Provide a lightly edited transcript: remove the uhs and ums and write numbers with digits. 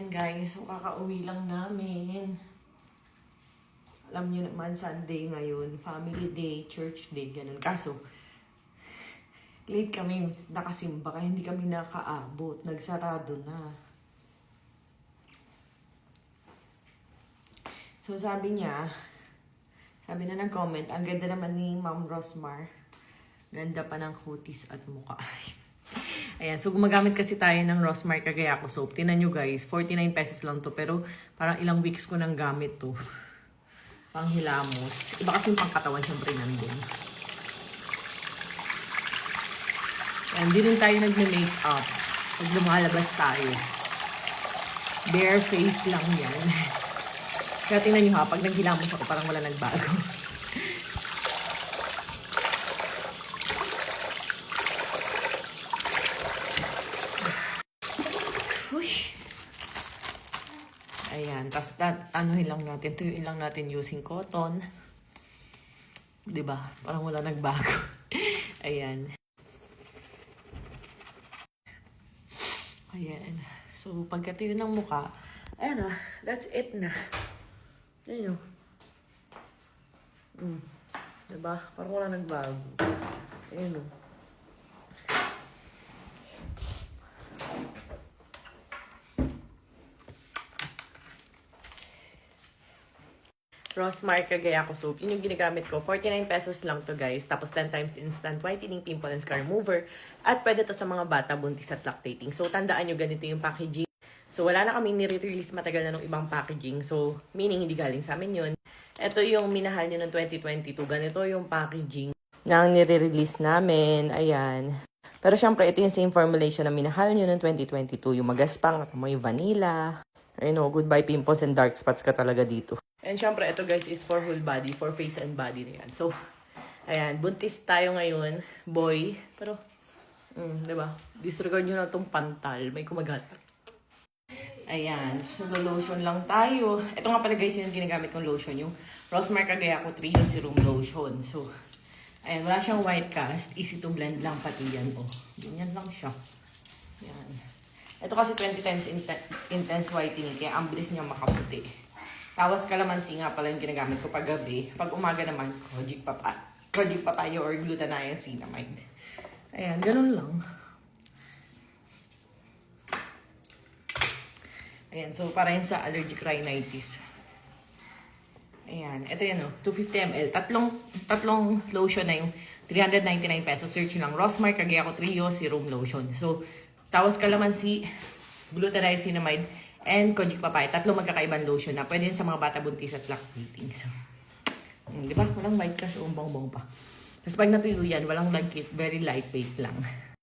Ayan guys, so kakauwi lang namin. Alam nyo naman, Sunday ngayon, family day, church day, ganun. Kaso, late kami nakasimba, kaya hindi kami nakaabot. Nagsarado na. So sabi niya, sabi na ng comment, ang ganda naman ni Ma'am Rosmar. Ganda pa ng kutis at mukha. Ayan, so gumagamit kasi tayo ng Rosmar Cagayaco soap. Tingnan nyo guys, 49 pesos lang to. Pero parang ilang weeks ko nang gamit to. Panghilamos. Iba kasi yung pangkatawan, syempre nandun. Ayan, di rin tayo nagme-makeup. Pag lumalabas tayo. Bare face lang yan. Kaya tingnan nyo ha, pag naghilamos ako, parang wala nagbago. Ayan, tapos anuhin lang natin, tuyuin lang natin using cotton. Diba? Parang wala nagbago. Ayan. Ayan. So, pagkatuyo ng mukha, ayan na, that's it na. Ayan o. Diba? Parang wala nagbago. Ayan o. Rosmar Cagayaco soap. Yun yung ginagamit ko. 49 pesos lang to guys. Tapos 10 times instant whitening, pimple and scar remover. At pwede to sa mga bata, buntis at lactating. So tandaan nyo, ganito yung packaging. So wala na kami nire-release matagal na ng ibang packaging. So meaning hindi galing sa amin yun. Ito yung minahal nyo ng 2022. Ganito yung packaging na ang nire-release namin. Ayan. Pero syempre, ito yung same formulation na minahal nyo ng 2022. Yung magaspang at may vanilla. Ayun o, goodbye pimples and dark spots ka talaga dito. And syempre, ito guys is for whole body, for face and body na yan. So, ayan, buntis tayo ngayon, boy. Pero, diba? Disregard nyo na itong pantal, may kumagat. Ayan, so lotion lang tayo. Ito nga pala guys yung ginagamit kong lotion, yung Rosmar Cagayaco Trio Serum Lotion. So, ayan, wala siyang white cast, easy to blend lang pati yan. Oh, ganyan lang siya. Ayan. Ito kasi 20 times intense whitening, kaya ang bilis niya makaputi. Tawas kalamansi nga pala yung ginagamit ko pag gabi. Pag umaga naman, kojic papaya or glutathione. Ayan, ganun lang. Ayan, so para yun sa allergic rhinitis. Ayan, ito yan o, 250 ml. Tatlong lotion na yung 399 pesos. Search lang, Rosmar Cagayaco Trio Serum Lotion. So, tawas kalamansi, glutathione, and kojic papaya. Tatlong magkakaibang lotion na pwede sa mga bata, buntis at lactating. So, di ba? Walang white cast o bong-bong pa. Tapos pag natuyo yan, walang lagkit, very lightweight lang.